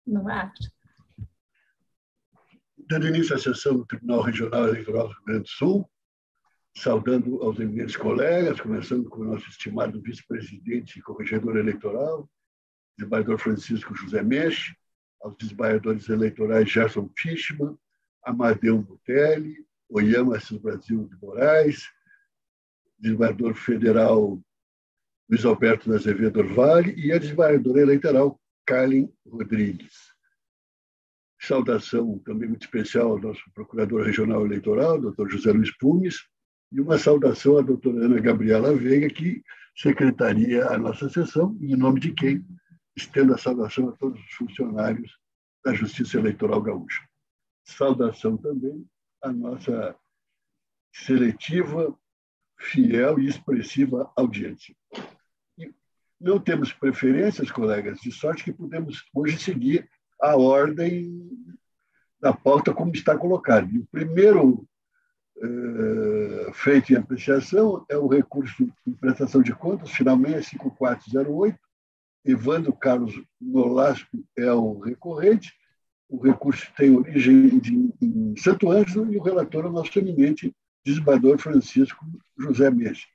no ar. Dando início à sessão do Tribunal Regional Eleitoral do Rio Grande do Sul, saudando aos eminentes colegas, começando com o nosso estimado vice-presidente e corregedor eleitoral, desembargador Francisco José Meche, aos desembargadores eleitorais Gerson Fischmann, Amadeu Butelli, Oyama Assis Brasil de Moraes, desembargador federal Luiz Alberto da Azevedo Orvale e a desembargadora eleitoral Carlin Rodrigues. Saudação também muito especial ao nosso procurador regional eleitoral, doutor José Luiz Pumes, e uma saudação à doutora Ana Gabriela Veiga, que secretaria a nossa sessão, e em nome de quem estendo a saudação a todos os funcionários da Justiça Eleitoral Gaúcha. Saudação também à nossa seletiva, fiel e expressiva audiência. E não temos preferências, colegas, de sorte que podemos hoje seguir a ordem da pauta como está colocada. E o primeiro feito em apreciação é o recurso de prestação de contas, finalmente 5408. Evandro Carlos Nolasco é o recorrente. O recurso tem origem em Santo Ângelo e o relator é o nosso eminente desembargador Francisco José Meche.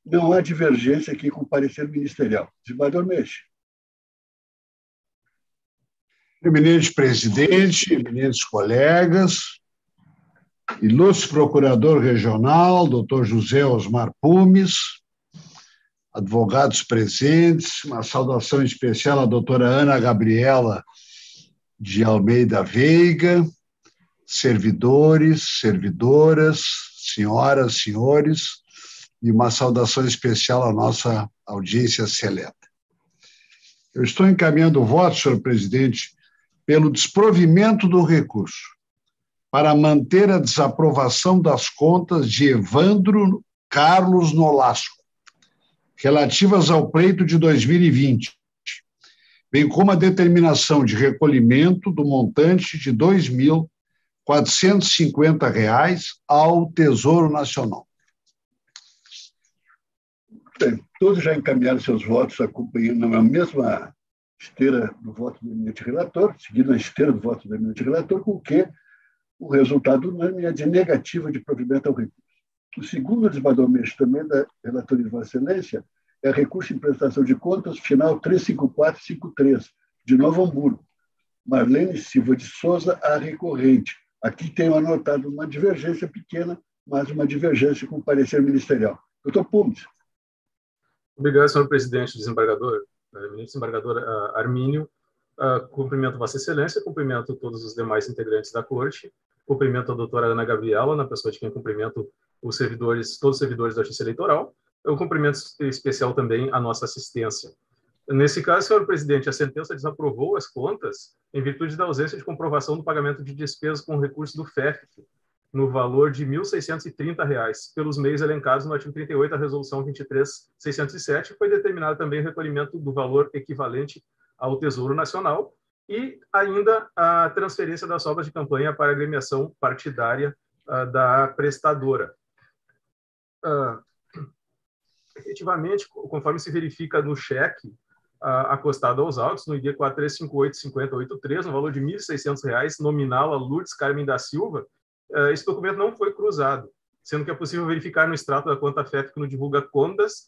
Não há divergência aqui com o parecer ministerial. Desembargador Meche. Eminente presidente, eminentes colegas, ilustre procurador regional, doutor José Osmar Pumes, advogados presentes, uma saudação especial à doutora Ana Gabriela de Almeida Veiga, servidores, servidoras, senhoras, senhores, e uma saudação especial à nossa audiência seleta. Eu estou encaminhando o voto, senhor presidente, pelo desprovimento do recurso, para manter a desaprovação das contas de Evandro Carlos Nolasco, relativas ao pleito de 2020, bem como a determinação de recolhimento do montante de R$ 2.450 ao Tesouro Nacional. Bem, todos já encaminharam seus votos acompanhando na mesma esteira do voto do eminente relator, seguindo a esteira do voto do eminente relator, com que o resultado unânime é de negativa de provimento ao recurso. O segundo desembargador Meche, também da relatoria de Vossa Excelência, é recurso em prestação de contas final 35453, de Novo Hamburgo. Marlene Silva de Souza, a recorrente. Aqui tenho anotado uma divergência pequena, mas uma divergência com o parecer ministerial. Doutor Pumes. Obrigado, senhor presidente, desembargador. Eminente desembargador Armínio, cumprimento Vossa Excelência, cumprimento todos os demais integrantes da Corte, cumprimento a doutora Ana Gabriela, na pessoa de quem cumprimento os servidores, todos os servidores da Justiça Eleitoral. Eu cumprimento especial também a nossa assistência. Nesse caso, senhor presidente, a sentença desaprovou as contas em virtude da ausência de comprovação do pagamento de despesas com recurso do FEFC, no valor de R$ 1.630, pelos meios elencados no artigo 38 da Resolução 23.607, foi determinado também o recolhimento do valor equivalente ao Tesouro Nacional e ainda a transferência das obras de campanha para a agremiação partidária da prestadora. Efetivamente, conforme se verifica no cheque acostado aos autos, no ID 43585083, no valor de R$ 1.600, nominal a Lourdes Carmen da Silva, esse documento não foi cruzado, sendo que é possível verificar no extrato da conta FEFC no Divulga Contas,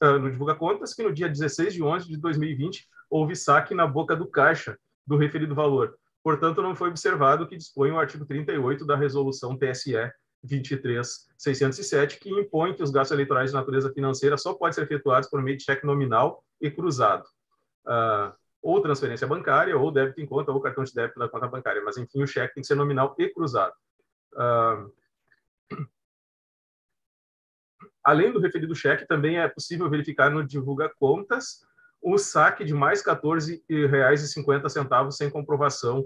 que no dia 16 de 11 de 2020 houve saque na boca do caixa do referido valor. Portanto, não foi observado o que dispõe o artigo 38 da Resolução TSE 23.607, que impõe que os gastos eleitorais de natureza financeira só podem ser efetuados por meio de cheque nominal e cruzado. Ou transferência bancária, ou débito em conta, ou cartão de débito da conta bancária. Mas, enfim, o cheque tem que ser nominal e cruzado. Além do referido cheque, também é possível verificar no Divulga Contas o saque de mais R$ 14,50 sem comprovação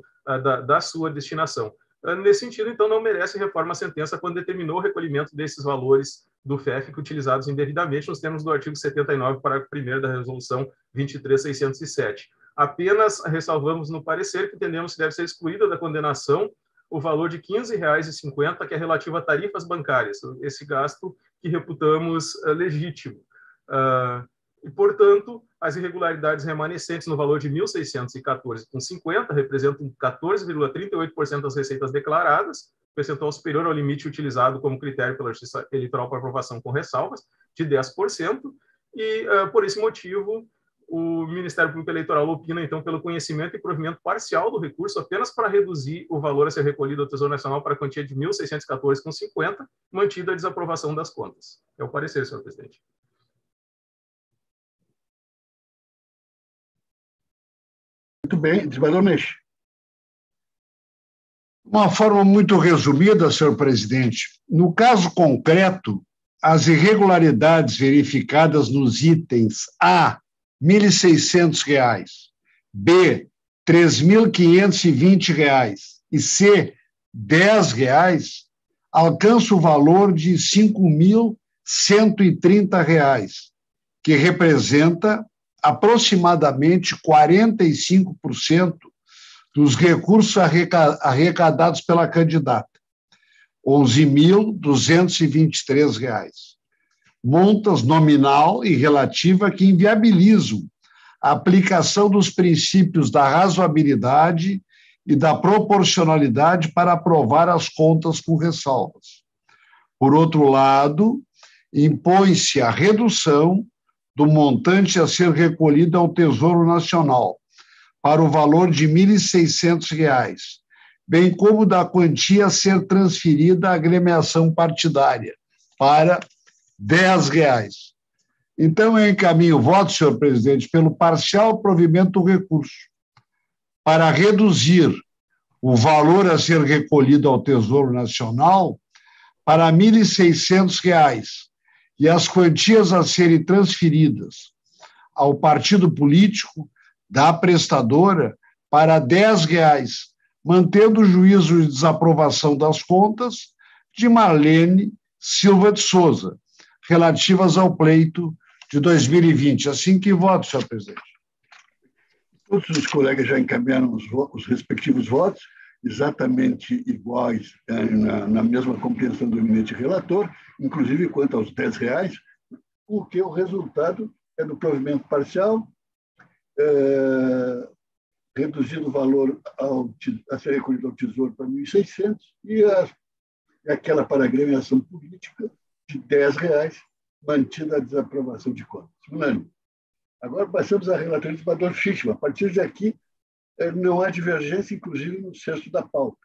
da sua destinação. Nesse sentido, então, não merece reforma a sentença quando determinou o recolhimento desses valores do FEFC utilizados indevidamente nos termos do artigo 79, parágrafo 1º da Resolução 23.607. Apenas ressalvamos no parecer que entendemos que deve ser excluída da condenação o valor de R$ 15,50, que é relativo a tarifas bancárias, esse gasto que reputamos legítimo. e, portanto, as irregularidades remanescentes no valor de R$ 1.614,50 representam 14,38% das receitas declaradas, percentual superior ao limite utilizado como critério pela Justiça Eleitoral para aprovação com ressalvas, de 10%, e, por esse motivo, o Ministério Público Eleitoral opina, então, pelo conhecimento e provimento parcial do recurso, apenas para reduzir o valor a ser recolhido ao Tesouro Nacional para a quantia de R$ 1.614,50, mantida a desaprovação das contas. É o parecer, senhor presidente. Muito bem, desembargador Meixe. Uma forma muito resumida, senhor presidente. No caso concreto, as irregularidades verificadas nos itens A, R$ 1.600, B, R$ 3.520 e C, R$ 10, alcançam o valor de R$ 5.130, que representa aproximadamente 45% dos recursos arrecadados pela candidata, R$ 11.223. Montas nominal e relativa que inviabilizam a aplicação dos princípios da razoabilidade e da proporcionalidade para aprovar as contas com ressalvas. Por outro lado, impõe-se a redução do montante a ser recolhido ao Tesouro Nacional, para o valor de R$ 1.600, bem como da quantia a ser transferida à agremiação partidária, para R$ 10. Então, eu encaminho o voto, senhor presidente, pelo parcial provimento do recurso, para reduzir o valor a ser recolhido ao Tesouro Nacional para R$ 1.600 e as quantias a serem transferidas ao partido político da prestadora para R$ 10, mantendo o juízo de desaprovação das contas de Marlene Silva de Souza, relativas ao pleito de 2020. Assim que voto, senhor presidente. Todos os colegas já encaminharam os respectivos votos, exatamente iguais, na mesma compreensão do eminente relator, inclusive quanto aos R$ 10, porque o resultado é do provimento parcial, reduzindo o valor a ser recolhido ao Tesouro para 1.600 e aquela para a agremiação política de R$ 10, mantida a desaprovação de contas. Unânime. Agora passamos à relatoria do desembargador Fischmann. A partir de aqui, não há divergência, inclusive no cesto da pauta,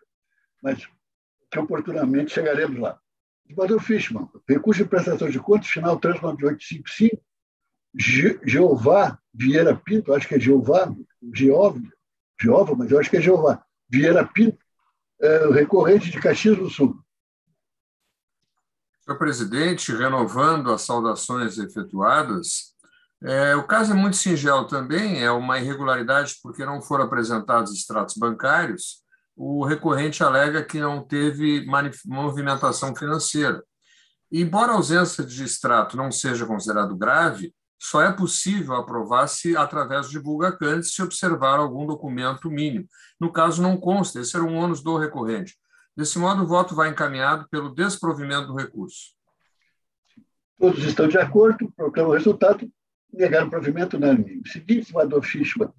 mas que oportunamente chegaremos lá. Desembargador Fischmann, recurso de prestação de contas, final 39855, Jeová Vieira Pinto, acho que é Jeová, mas eu acho que é Jeová Vieira Pinto, recorrente de Caxias do Sul. Senhor presidente, renovando as saudações efetuadas, o caso é muito singelo também, é uma irregularidade porque não foram apresentados extratos bancários. O recorrente alega que não teve movimentação financeira. E, embora a ausência de extrato não seja considerado grave, só é possível aprovar-se através de divulgacantes se observar algum documento mínimo. No caso, não consta, esse era um ônus do recorrente. Desse modo, o voto vai encaminhado pelo desprovimento do recurso. Todos estão de acordo, proclamo o resultado, negaram o provimento unânime. O seguinte, senador Fischmann,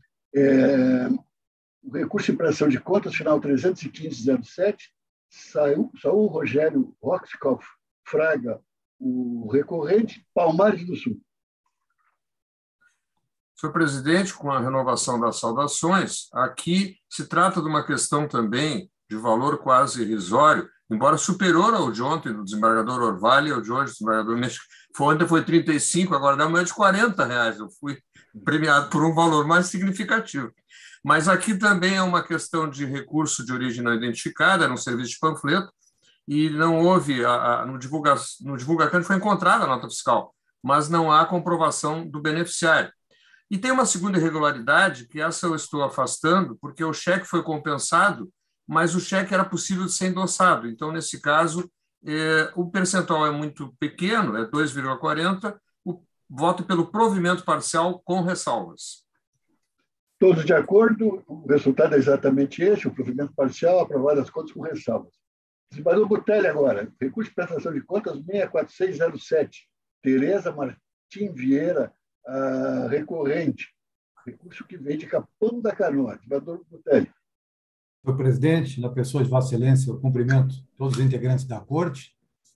o recurso de prestação de contas, final 31507, saiu o Rogério Roxkopf Fraga, o recorrente, Palmares do Sul. Senhor presidente, com a renovação das saudações, aqui se trata de uma questão também de valor quase irrisório, embora superior ao de ontem, do desembargador Orvalho, e ao de hoje, do desembargador Meixe. Ontem foi 35, agora da manhã de R$40. Eu fui premiado por um valor mais significativo. Mas aqui também é uma questão de recurso de origem não identificada, era um serviço de panfleto, e não houve, no divulgacante foi encontrada a nota fiscal, mas não há comprovação do beneficiário. E tem uma segunda irregularidade, que essa eu estou afastando, porque o cheque foi compensado, mas o cheque era possível de ser endossado. Então, nesse caso, o percentual é muito pequeno, é 2,40%, o voto pelo provimento parcial com ressalvas. Todos de acordo, o resultado é exatamente esse, o provimento parcial, aprovado as contas com ressalvas. Desembargador Butelli agora, recurso de prestação de contas 64607, Tereza Martim Vieira recorrente, recurso que vem de Capão da Canoa. Desembargador Botelho. Senhor presidente, na pessoa de Vossa Excelência, eu cumprimento todos os integrantes da Corte.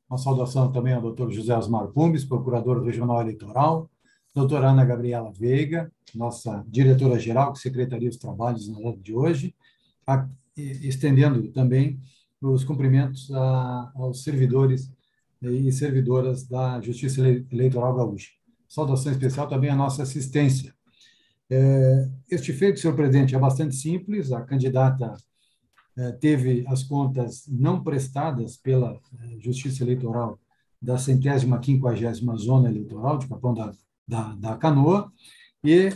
Uma saudação também ao doutor José Osmar Pumes, procurador regional eleitoral, doutora Ana Gabriela Veiga, nossa diretora-geral de Secretaria dos Trabalhos na data de hoje, estendendo também os cumprimentos aos servidores e servidoras da Justiça Eleitoral Gaúcha. Saudação especial também à nossa assistência. Este feito, senhor presidente, é bastante simples. A candidata teve as contas não prestadas pela Justiça Eleitoral da 150ª Zona Eleitoral de Capão da Canoa e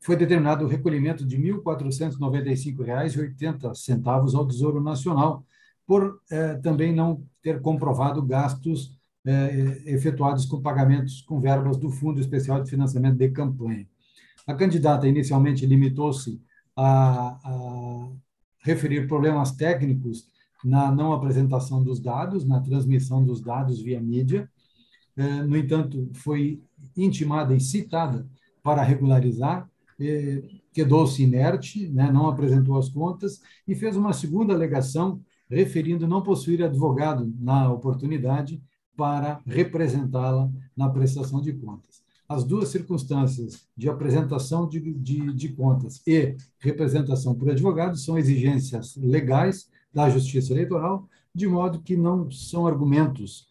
foi determinado o recolhimento de R$ 1.495,80 ao Tesouro Nacional, por também não ter comprovado gastos efetuados com pagamentos com verbas do Fundo Especial de Financiamento de Campanha. A candidata inicialmente limitou-se a referir problemas técnicos na não apresentação dos dados, na transmissão dos dados via mídia. No entanto, foi intimada e citada para regularizar, quedou-se inerte, não apresentou as contas e fez uma segunda alegação referindo não possuir advogado na oportunidade para representá-la na prestação de contas. As duas circunstâncias de apresentação de contas e representação por advogado são exigências legais da Justiça Eleitoral, de modo que não são argumentos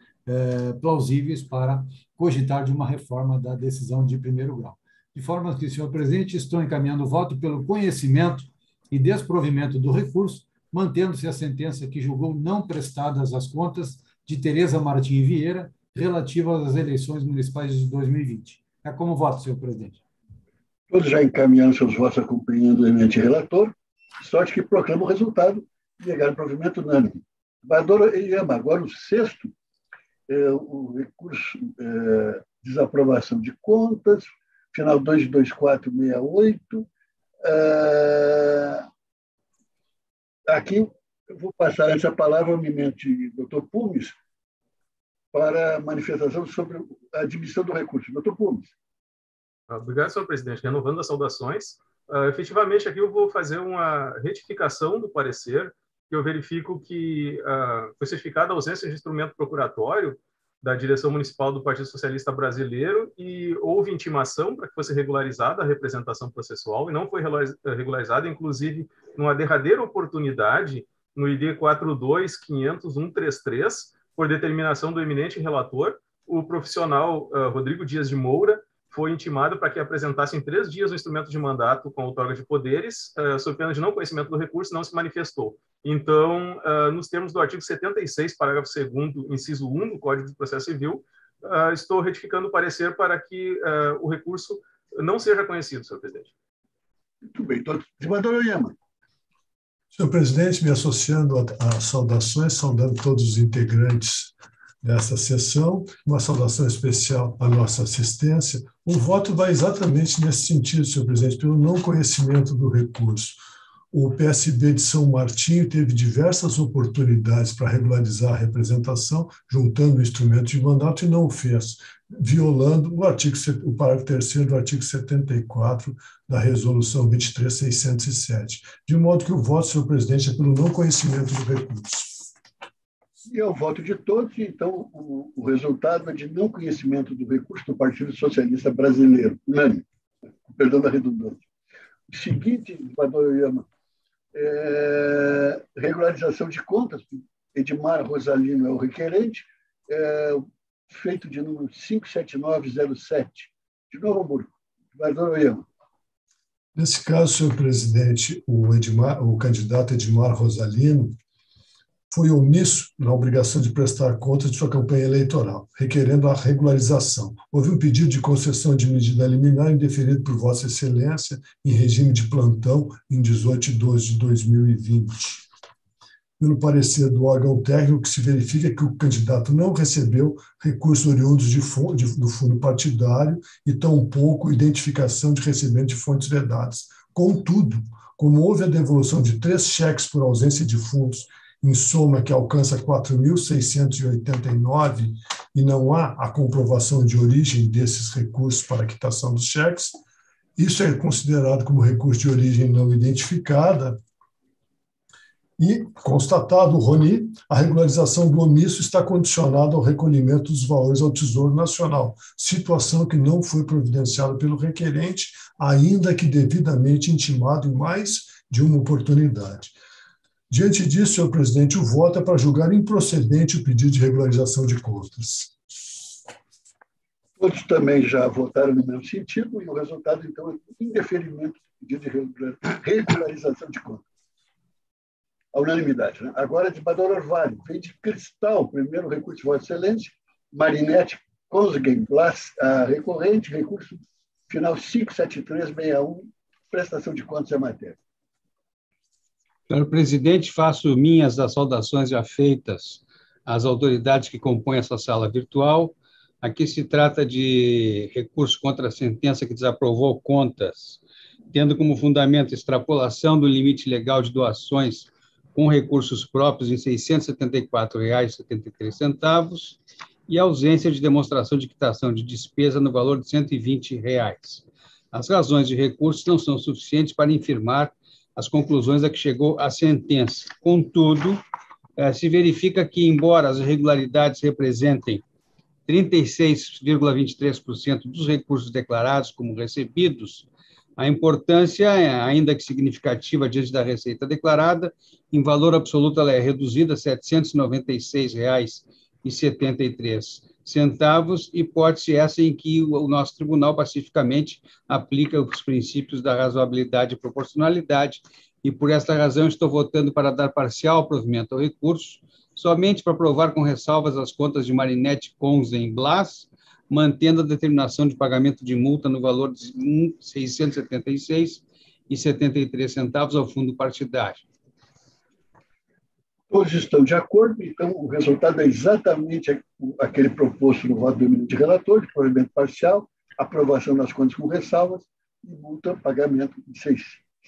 plausíveis para cogitar de uma reforma da decisão de primeiro grau. De forma que, senhor presidente, estou encaminhando o voto pelo conhecimento e desprovimento do recurso, mantendo-se a sentença que julgou não prestadas as contas de Tereza Martim Vieira relativas às eleições municipais de 2020. É como voto, senhor presidente. Todos já encaminharam seus votos acompanhando o eminente relator, sorte que proclama o resultado e negaram provimento unânime. Desembargador Eliama, agora o sexto, o recurso desaprovação de contas, final 22468. Aqui eu vou passar essa palavra ao eminente doutor Pumes para manifestação sobre a admissão do recurso. Doutor Pumes. Obrigado, senhor presidente. Renovando as saudações, efetivamente aqui eu vou fazer uma retificação do parecer, que eu verifico que foi certificada a ausência de instrumento procuratório da direção municipal do Partido Socialista Brasileiro e houve intimação para que fosse regularizada a representação processual e não foi regularizada, inclusive, numa derradeira oportunidade, no ID 4250133, por determinação do eminente relator, o profissional Rodrigo Dias de Moura foi intimado para que apresentasse em 3 dias o instrumento de mandato com outorga de poderes, sob pena de não conhecimento do recurso, não se manifestou. Então, nos termos do artigo 76, parágrafo 2º, inciso 1 do Código de Processo Civil, estou retificando o parecer para que o recurso não seja conhecido, senhor presidente. Muito bem. Então, desembargador Eliama. Senhor presidente, me associando às saudações, saudando todos os integrantes dessa sessão, uma saudação especial à nossa assistência. O voto vai exatamente nesse sentido, senhor presidente, pelo não conhecimento do recurso. O PSB de São Martinho teve diversas oportunidades para regularizar a representação, juntando o instrumento de mandato, e não o fez, violando o parágrafo 3º do artigo 74 da Resolução 23.607. De modo que o voto, senhor presidente, é pelo não conhecimento do recurso. E é o voto de todos, então o resultado é de não conhecimento do recurso do Partido Socialista Brasileiro. Unânime, perdão da redundância. O seguinte, desembargador Eliama, regularização de contas, Edmar Rosalino é o requerente, feito de número 57907. De Novo Hamburgo. Desembargador Eliama. Nesse caso, senhor presidente, o candidato Edmar Rosalino foi omisso na obrigação de prestar contas de sua campanha eleitoral, requerendo a regularização. Houve um pedido de concessão de medida liminar indeferido por Vossa Excelência em regime de plantão em 18/12/2020. Pelo parecer do órgão técnico, que se verifica que o candidato não recebeu recursos oriundos do fundo partidário e tampouco identificação de recebimento de fontes vedadas. Contudo, como houve a devolução de 3 cheques por ausência de fundos, em soma que alcança R$ 4.689,50, e não há a comprovação de origem desses recursos para a quitação dos cheques. Isso é considerado como recurso de origem não identificada. E, constatado o RONI, a regularização do omisso está condicionada ao recolhimento dos valores ao Tesouro Nacional, situação que não foi providenciada pelo requerente, ainda que devidamente intimado em mais de uma oportunidade. Diante disso, senhor presidente, o voto é para julgar improcedente o pedido de regularização de contas. Todos também já votaram no mesmo sentido, e o resultado, então, é indeferimento do pedido de regularização de contas. A unanimidade, né? Agora, desembargador Orvalho, vem de Cristal, primeiro recurso de Vossa Excelência, Marinette Consgen, a recorrente, recurso final 57361, prestação de contas à matéria. Senhor presidente, faço minhas as saudações já feitas às autoridades que compõem essa sala virtual. Aqui se trata de recurso contra a sentença que desaprovou contas, tendo como fundamento a extrapolação do limite legal de doações com recursos próprios em R$ 674,73 e ausência de demonstração de quitação de despesa no valor de R$ 120. As razões de recurso não são suficientes para infirmar as conclusões a que chegou a sentença. Contudo, se verifica que, embora as irregularidades representem 36,23% dos recursos declarados como recebidos, a importância, ainda que significativa diante da receita declarada, em valor absoluto ela é reduzida a R$ 796,73, hipótese essa em que o nosso tribunal pacificamente aplica os princípios da razoabilidade e proporcionalidade, e por esta razão estou votando para dar parcial provimento ao recurso, somente para provar com ressalvas as contas de Marinette Consgen Blas, mantendo a determinação de pagamento de multa no valor de R$ 676,73 ao fundo partidário. Todos estão de acordo, então o resultado é exatamente aquele proposto no voto do eminente relator, de provimento parcial, aprovação das contas com ressalvas e multa, pagamento de R$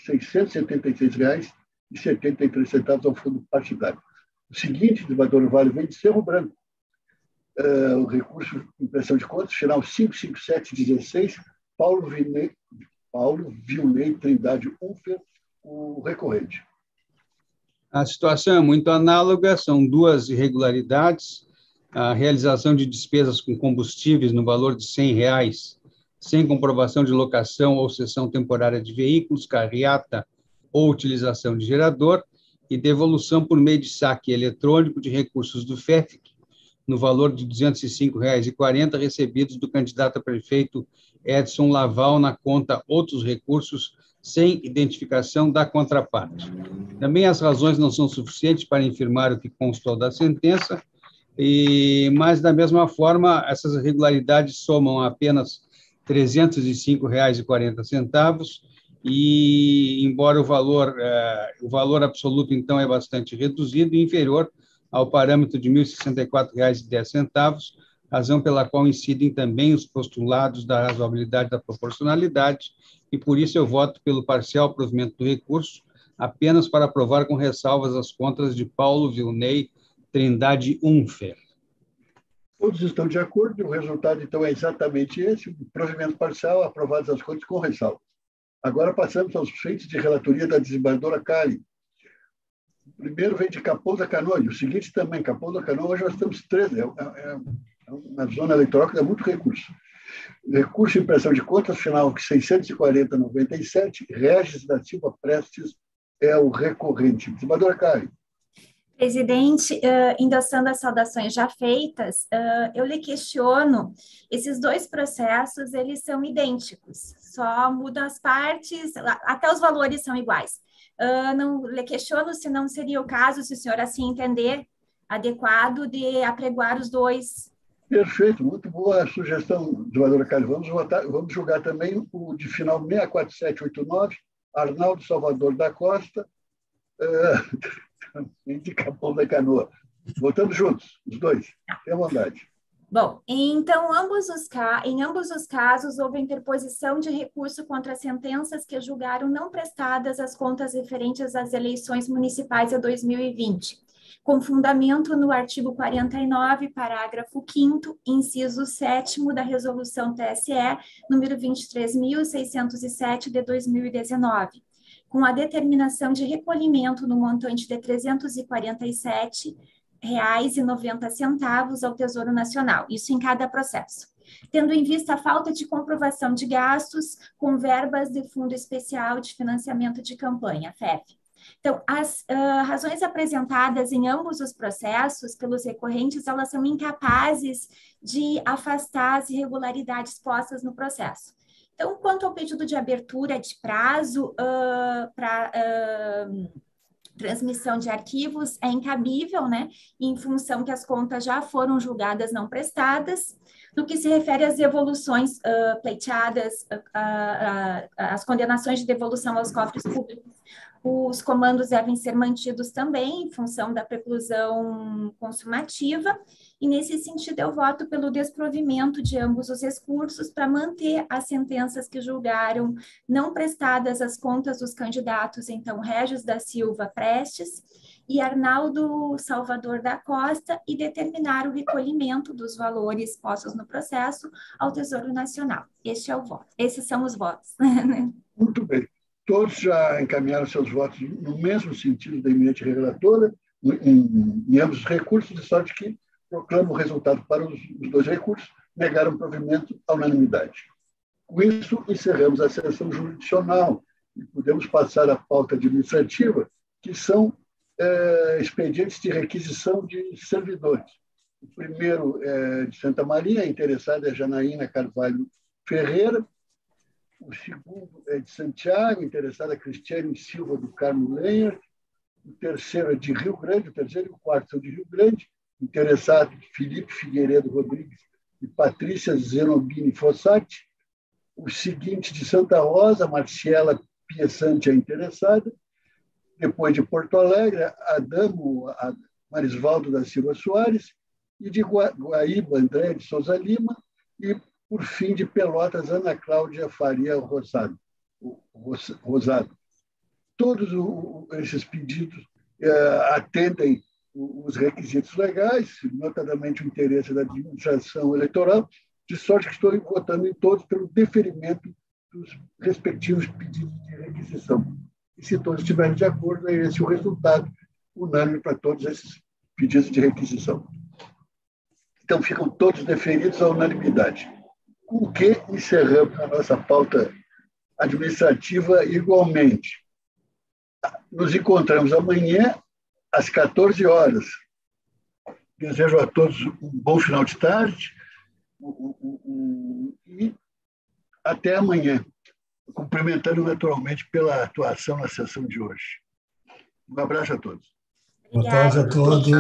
676,73 ao fundo partidário. O seguinte, desembargador Orvalho, vem de Cerro Branco. O recurso de impressão de contas, final 55716, Paulo Vilney Trindade Unfer, o recorrente. A situação é muito análoga, são duas irregularidades, a realização de despesas com combustíveis no valor de R$ 100, sem comprovação de locação ou cessão temporária de veículos, carreata ou utilização de gerador, e devolução por meio de saque eletrônico de recursos do FEFIC, no valor de R$ 205,40 recebidos do candidato a prefeito Edson Laval na conta Outros Recursos, sem identificação da contraparte. Também as razões não são suficientes para infirmar o que constou da sentença, mas, da mesma forma, essas irregularidades somam apenas R$ 305,40, e, embora o valor absoluto, então, é bastante reduzido e inferior ao parâmetro de R$ 1.064,10, razão pela qual incidem também os postulados da razoabilidade e da proporcionalidade, e por isso eu voto pelo parcial provimento do recurso, apenas para aprovar com ressalvas as contas de Paulo Vilney Trindade Unfer. Todos estão de acordo, e o resultado, então, é exatamente esse, o provimento parcial, aprovadas as contas com ressalvas. Agora passamos aos feitos de relatoria da desembargadora Kali. O primeiro vem de Capão da Canoa, e o seguinte também, Capão da Canoa, hoje nós temos 13, na zona eleitoral que dá muito recurso. Recurso de impressão de contas, final 640,97, Regis da Silva Prestes é o recorrente. Desembargadora Kali. Presidente, endossando as saudações já feitas, eu lhe questiono, esses dois processos, eles são idênticos, só mudam as partes, até os valores são iguais. Não lhe questiono se não seria o caso, se o senhor assim entender, adequado de apregoar os dois. Perfeito, muito boa a sugestão, desembargadora Kali. Vamos julgar também o de final 64789, Arnaldo Salvador da Costa, de Capão da Canoa. Votamos juntos, os dois. Tenha vontade. Bom, então, em ambos os casos, houve interposição de recurso contra sentenças que julgaram não prestadas as contas referentes às eleições municipais de 2020. com fundamento no artigo 49, parágrafo 5º, inciso 7º da Resolução TSE, número 23.607, de 2019, com a determinação de recolhimento no montante de R$ 347,90 ao Tesouro Nacional, isso em cada processo, tendo em vista a falta de comprovação de gastos com verbas de Fundo Especial de Financiamento de Campanha, FEF. Então, as razões apresentadas em ambos os processos pelos recorrentes, elas são incapazes de afastar as irregularidades postas no processo. Então, quanto ao pedido de abertura de prazo para transmissão de arquivos, é incabível, né, em função que as contas já foram julgadas não prestadas. No que se refere às devoluções pleiteadas, as condenações de devolução aos cofres públicos, os comandos devem ser mantidos também em função da preclusão consumativa, e nesse sentido eu voto pelo desprovimento de ambos os recursos para manter as sentenças que julgaram não prestadas as contas dos candidatos, então, Régis da Silva Prestes e Arnaldo Salvador da Costa, e determinar o recolhimento dos valores postos no processo ao Tesouro Nacional. Este é o voto. Esses são os votos. Muito bem. Todos já encaminharam seus votos no mesmo sentido da eminente relatora, em ambos os recursos, de sorte que proclamo o resultado para os dois recursos, negaram provimento à unanimidade. Com isso, encerramos a sessão jurisdicional e podemos passar à pauta administrativa, que são expedientes de requisição de servidores. O primeiro é de Santa Maria, a interessada é Janaína Carvalho Ferreira. O segundo é de Santiago, interessada Cristiane Silva do Carmo Lenha. O terceiro é de Rio Grande, o terceiro e o quarto são de Rio Grande, interessado Felipe Figueiredo Rodrigues e Patrícia Zenobini Fossati. O seguinte de Santa Rosa, Marciela Piessante é interessada. Depois de Porto Alegre, Adamo Marisvaldo da Silva Soares, e de Guaíba, André de Souza Lima, e, por fim, de Pelotas, Ana Cláudia Faria Rosado. Todos esses pedidos atendem os requisitos legais, notadamente o interesse da administração eleitoral, de sorte que estou votando em todos pelo deferimento dos respectivos pedidos de requisição. E se todos estiverem de acordo, é esse o resultado unânime para todos esses pedidos de requisição. Então, ficam todos deferidos à unanimidade. Com o que encerramos a nossa pauta administrativa igualmente. Nos encontramos amanhã, às 14 horas. Desejo a todos um bom final de tarde e até amanhã, cumprimentando naturalmente pela atuação na sessão de hoje. Um abraço a todos. Boa tarde a todos.